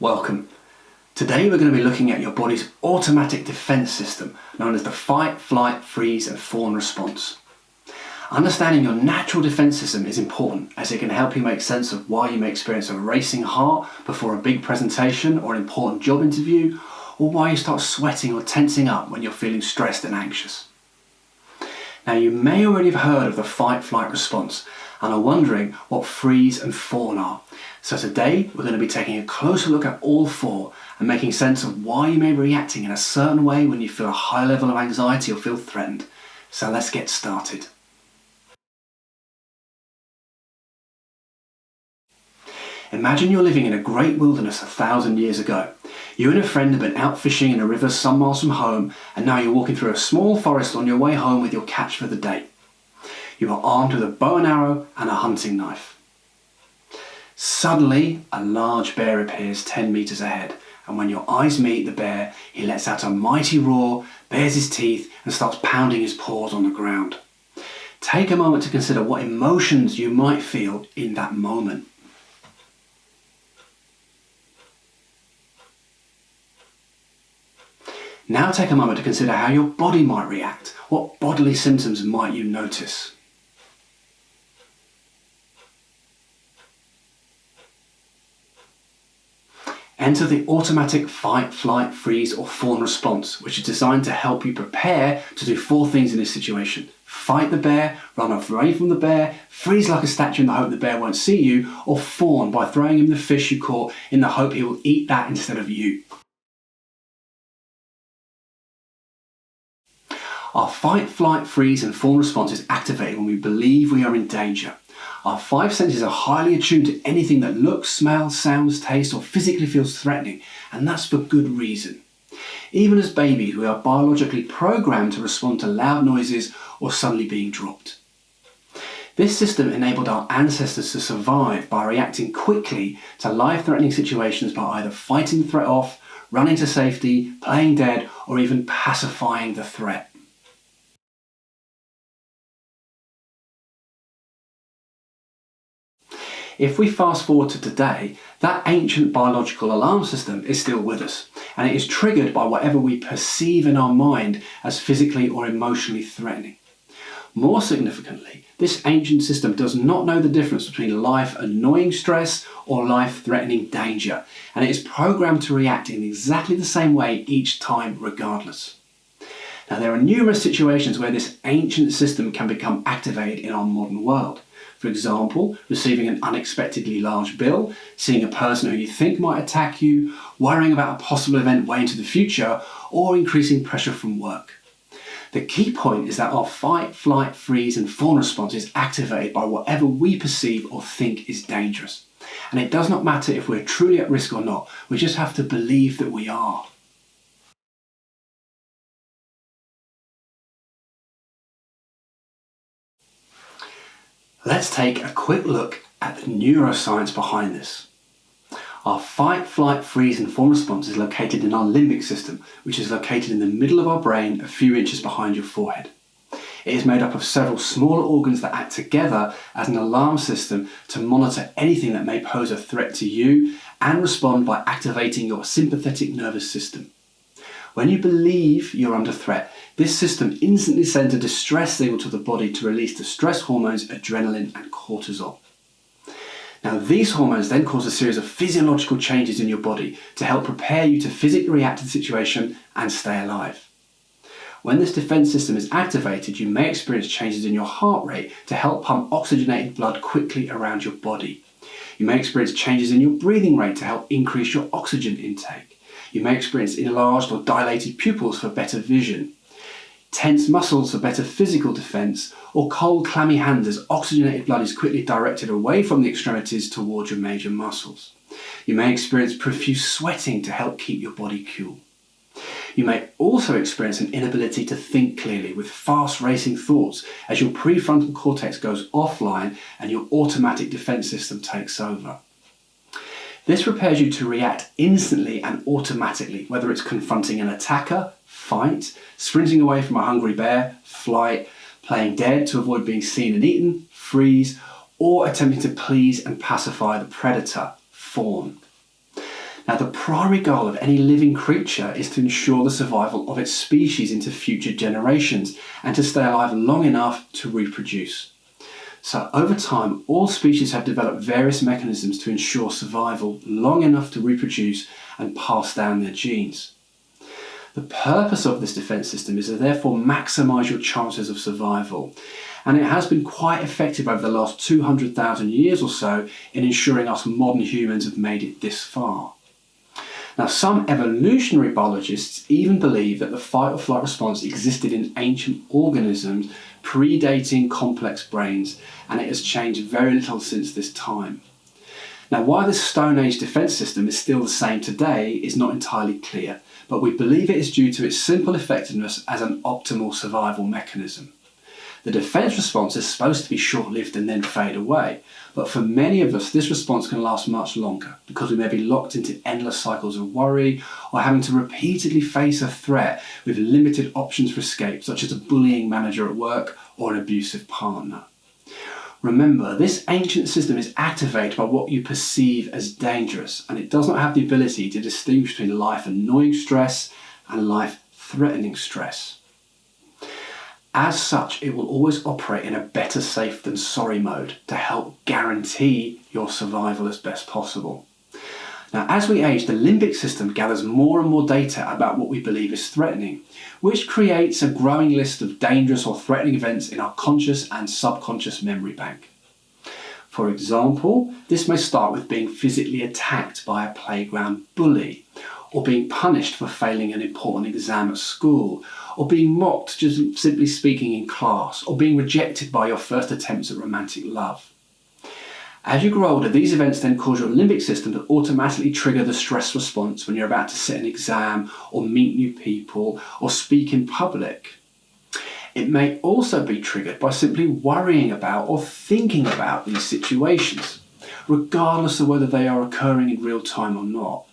Welcome. Today we're going to be looking at your body's automatic defense system known as the fight, flight, freeze and fawn response. Understanding your natural defense system is important as it can help you make sense of why you may experience a racing heart before a big presentation or an important job interview, or why you start sweating or tensing up when you're feeling stressed and anxious. Now, you may already have heard of the fight-flight response and are wondering what freeze and fawn are. So today we're going to be taking a closer look at all four and making sense of why you may be reacting in a certain way when you feel a high level of anxiety or feel threatened. So let's get started. Imagine you're living in a great wilderness 1,000 years ago. You and a friend have been out fishing in a river some miles from home, and now you're walking through a small forest on your way home with your catch for the day. You are armed with a bow and arrow and a hunting knife. Suddenly, a large bear appears 10 meters ahead, and when your eyes meet the bear, he lets out a mighty roar, bares his teeth, and starts pounding his paws on the ground. Take a moment to consider what emotions you might feel in that moment. Now take a moment to consider how your body might react. What bodily symptoms might you notice? Enter the automatic fight, flight, freeze or fawn response, which is designed to help you prepare to do four things in this situation. Fight the bear, run away from the bear, freeze like a statue in the hope the bear won't see you, or fawn by throwing him the fish you caught in the hope he will eat that instead of you. Our fight, flight, freeze and fawn response is activated when we believe we are in danger. Our five senses are highly attuned to anything that looks, smells, sounds, tastes or physically feels threatening, and that's for good reason. Even as babies, we are biologically programmed to respond to loud noises or suddenly being dropped. This system enabled our ancestors to survive by reacting quickly to life-threatening situations by either fighting the threat off, running to safety, playing dead, or even pacifying the threat. If we fast forward to today, that ancient biological alarm system is still with us, and it is triggered by whatever we perceive in our mind as physically or emotionally threatening. More significantly, this ancient system does not know the difference between life-annoying stress or life-threatening danger, and it is programmed to react in exactly the same way each time regardless. Now, there are numerous situations where this ancient system can become activated in our modern world. For example, receiving an unexpectedly large bill, seeing a person who you think might attack you, worrying about a possible event way into the future, or increasing pressure from work. The key point is that our fight, flight, freeze and fawn response is activated by whatever we perceive or think is dangerous. And it does not matter if we're truly at risk or not, we just have to believe that we are. Let's take a quick look at the neuroscience behind this. Our fight, flight, freeze and fawn response is located in our limbic system, which is located in the middle of our brain a few inches behind your forehead. It is made up of several smaller organs that act together as an alarm system to monitor anything that may pose a threat to you and respond by activating your sympathetic nervous system. When you believe you're under threat, this system instantly sends a distress signal to the body to release the stress hormones adrenaline and cortisol. Now, these hormones then cause a series of physiological changes in your body to help prepare you to physically react to the situation and stay alive. When this defense system is activated, you may experience changes in your heart rate to help pump oxygenated blood quickly around your body. You may experience changes in your breathing rate to help increase your oxygen intake. You may experience enlarged or dilated pupils for better vision, tense muscles for better physical defense, or cold, clammy hands as oxygenated blood is quickly directed away from the extremities towards your major muscles. You may experience profuse sweating to help keep your body cool. You may also experience an inability to think clearly with fast racing thoughts as your prefrontal cortex goes offline and your automatic defense system takes over. This prepares you to react instantly and automatically, whether it's confronting an attacker, fight, sprinting away from a hungry bear, flight, playing dead to avoid being seen and eaten, freeze, or attempting to please and pacify the predator, fawn. Now, the primary goal of any living creature is to ensure the survival of its species into future generations and to stay alive long enough to reproduce. So over time, all species have developed various mechanisms to ensure survival long enough to reproduce and pass down their genes. The purpose of this defence system is to therefore maximise your chances of survival, and it has been quite effective over the last 200,000 years or so in ensuring us modern humans have made it this far. Now, some evolutionary biologists even believe that the fight or flight response existed in ancient organisms predating complex brains, and it has changed very little since this time. Now, why this Stone Age defence system is still the same today is not entirely clear, but we believe it is due to its simple effectiveness as an optimal survival mechanism. The defence response is supposed to be short-lived and then fade away, but for many of us this response can last much longer because we may be locked into endless cycles of worry or having to repeatedly face a threat with limited options for escape, such as a bullying manager at work or an abusive partner. Remember, this ancient system is activated by what you perceive as dangerous, and it does not have the ability to distinguish between life-annoying stress and life-threatening stress. As such, it will always operate in a better safe than sorry mode to help guarantee your survival as best possible. Now, as we age, the limbic system gathers more and more data about what we believe is threatening, which creates a growing list of dangerous or threatening events in our conscious and subconscious memory bank. For example, this may start with being physically attacked by a playground bully, or being punished for failing an important exam at school, or being mocked just simply speaking in class, or being rejected by your first attempts at romantic love. As you grow older, these events then cause your limbic system to automatically trigger the stress response when you're about to sit an exam, or meet new people, or speak in public. It may also be triggered by simply worrying about or thinking about these situations, regardless of whether they are occurring in real time or not.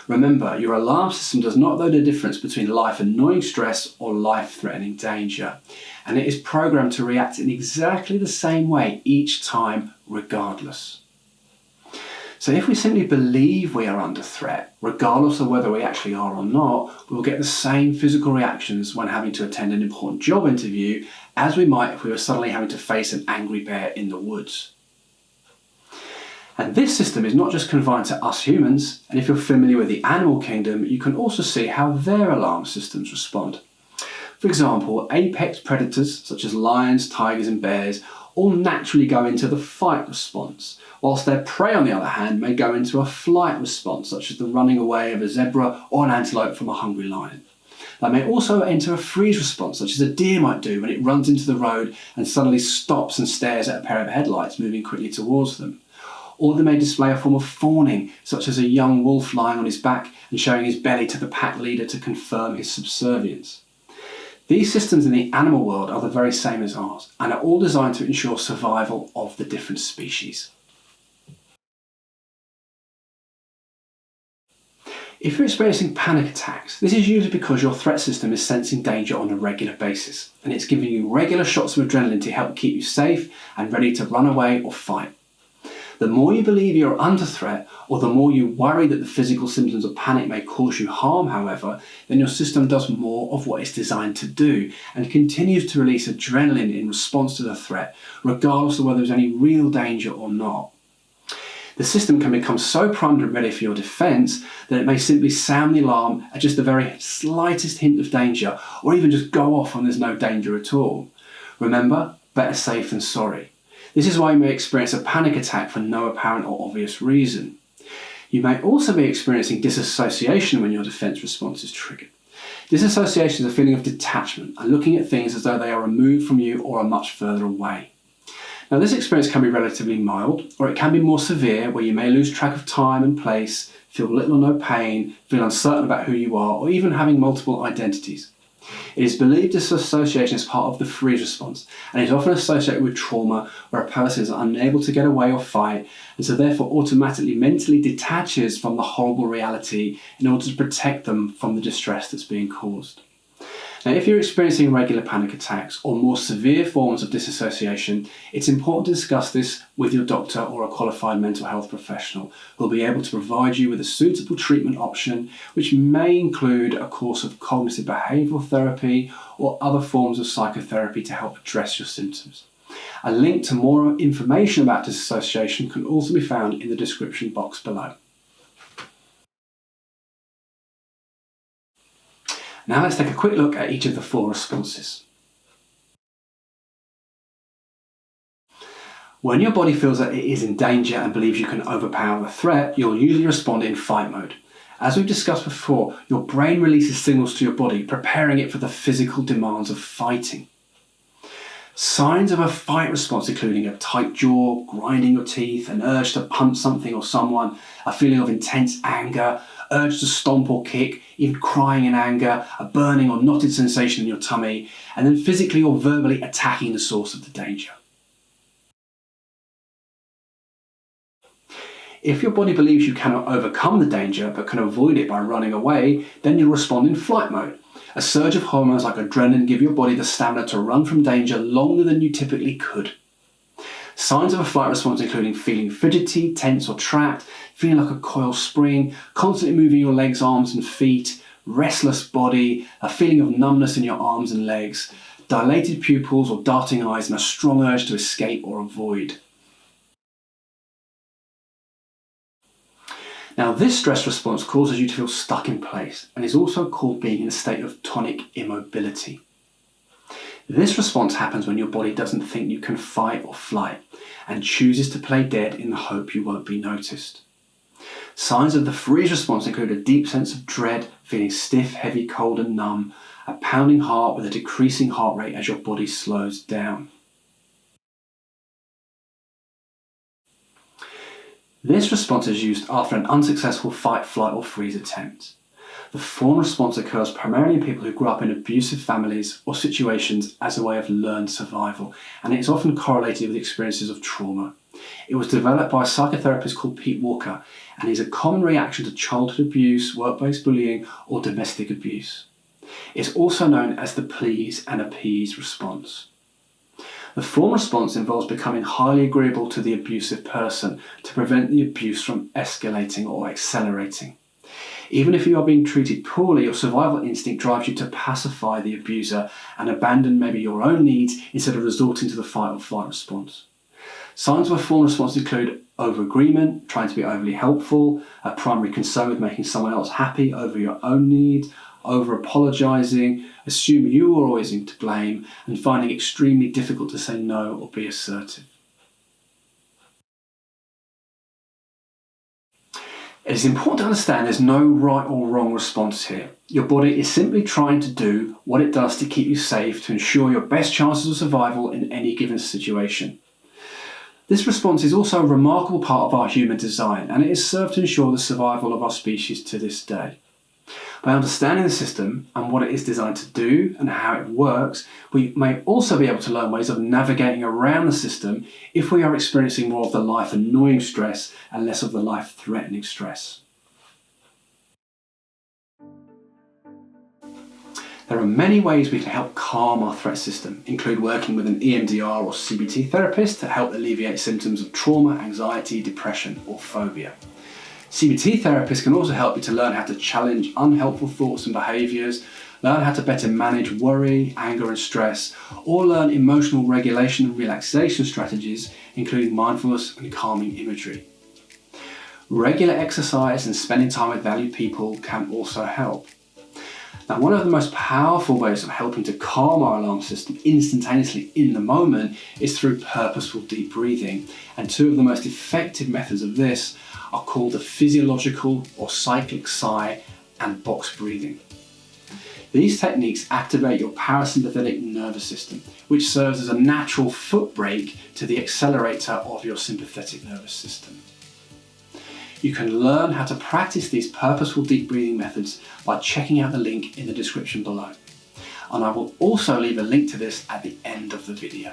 Remember, your alarm system does not know the difference between life-annoying stress or life-threatening danger, and it is programmed to react in exactly the same way each time, regardless. So if we simply believe we are under threat, regardless of whether we actually are or not, we will get the same physical reactions when having to attend an important job interview as we might if we were suddenly having to face an angry bear in the woods. And this system is not just confined to us humans, and if you're familiar with the animal kingdom, you can also see how their alarm systems respond. For example, apex predators such as lions, tigers and bears all naturally go into the fight response, whilst their prey on the other hand may go into a flight response, such as the running away of a zebra or an antelope from a hungry lion. They may also enter a freeze response, such as a deer might do when it runs into the road and suddenly stops and stares at a pair of headlights moving quickly towards them. Or they may display a form of fawning, such as a young wolf lying on his back and showing his belly to the pack leader to confirm his subservience. These systems in the animal world are the very same as ours and are all designed to ensure survival of the different species. If you're experiencing panic attacks, this is usually because your threat system is sensing danger on a regular basis, and it's giving you regular shots of adrenaline to help keep you safe and ready to run away or fight. The more you believe you're under threat, or the more you worry that the physical symptoms of panic may cause you harm, however, then your system does more of what it's designed to do and continues to release adrenaline in response to the threat, regardless of whether there's any real danger or not. The system can become so primed and ready for your defence that it may simply sound the alarm at just the very slightest hint of danger, or even just go off when there's no danger at all. Remember, better safe than sorry. This is why you may experience a panic attack for no apparent or obvious reason. You may also be experiencing dissociation when your defence response is triggered. Dissociation is a feeling of detachment and looking at things as though they are removed from you or are much further away. Now, this experience can be relatively mild, or it can be more severe, where you may lose track of time and place, feel little or no pain, feel uncertain about who you are, or even having multiple identities. It is believed dissociation is part of the freeze response and is often associated with trauma where a person is unable to get away or fight, and so therefore automatically mentally detaches from the horrible reality in order to protect them from the distress that's being caused. Now, if you're experiencing regular panic attacks or more severe forms of dissociation, it's important to discuss this with your doctor or a qualified mental health professional who will be able to provide you with a suitable treatment option, which may include a course of cognitive behavioural therapy or other forms of psychotherapy to help address your symptoms. A link to more information about dissociation can also be found in the description box below. Now let's take a quick look at each of the 4 responses. When your body feels that it is in danger and believes you can overpower the threat, you'll usually respond in fight mode. As we've discussed before, your brain releases signals to your body, preparing it for the physical demands of fighting. Signs of a fight response including a tight jaw, grinding your teeth, an urge to punch something or someone, a feeling of intense anger, urge to stomp or kick, even crying in anger, a burning or knotted sensation in your tummy, and then physically or verbally attacking the source of the danger. If your body believes you cannot overcome the danger but can avoid it by running away, then you'll respond in flight mode. A surge of hormones like adrenaline give your body the stamina to run from danger longer than you typically could. Signs of a flight response including feeling fidgety, tense or trapped, feeling like a coiled spring, constantly moving your legs, arms and feet, restless body, a feeling of numbness in your arms and legs, dilated pupils or darting eyes, and a strong urge to escape or avoid. Now, this stress response causes you to feel stuck in place and is also called being in a state of tonic immobility. This response happens when your body doesn't think you can fight or flight and chooses to play dead in the hope you won't be noticed. Signs of the freeze response include a deep sense of dread, feeling stiff, heavy, cold and numb, a pounding heart with a decreasing heart rate as your body slows down. This response is used after an unsuccessful fight, flight or freeze attempt. The fawn response occurs primarily in people who grew up in abusive families or situations as a way of learned survival, and it is often correlated with experiences of trauma. It was developed by a psychotherapist called Pete Walker and is a common reaction to childhood abuse, workplace bullying or domestic abuse. It's also known as the please and appease response. The fawn response involves becoming highly agreeable to the abusive person to prevent the abuse from escalating or accelerating. Even if you are being treated poorly, your survival instinct drives you to pacify the abuser and abandon maybe your own needs instead of resorting to the fight or flight response. Signs of a fawn response include over-agreement, trying to be overly helpful, a primary concern with making someone else happy over your own needs, over-apologising, assuming you are always to blame, and finding it extremely difficult to say no or be assertive. It is important to understand there's no right or wrong response here. Your body is simply trying to do what it does to keep you safe, to ensure your best chances of survival in any given situation. This response is also a remarkable part of our human design, and it has served to ensure the survival of our species to this day. By understanding the system and what it is designed to do and how it works, we may also be able to learn ways of navigating around the system if we are experiencing more of the life-annoying stress and less of the life-threatening stress. There are many ways we can help calm our threat system, include working with an EMDR or CBT therapist to help alleviate symptoms of trauma, anxiety, depression or phobia. CBT therapists can also help you to learn how to challenge unhelpful thoughts and behaviours, learn how to better manage worry, anger and stress, or learn emotional regulation and relaxation strategies, including mindfulness and calming imagery. Regular exercise and spending time with valued people can also help. Now, one of the most powerful ways of helping to calm our alarm system instantaneously in the moment is through purposeful deep breathing, and 2 of the most effective methods of this are called the physiological or cyclic sigh and box breathing. These techniques activate your parasympathetic nervous system, which serves as a natural foot brake to the accelerator of your sympathetic nervous system. You can learn how to practice these purposeful deep breathing methods by checking out the link in the description below. And I will also leave a link to this at the end of the video.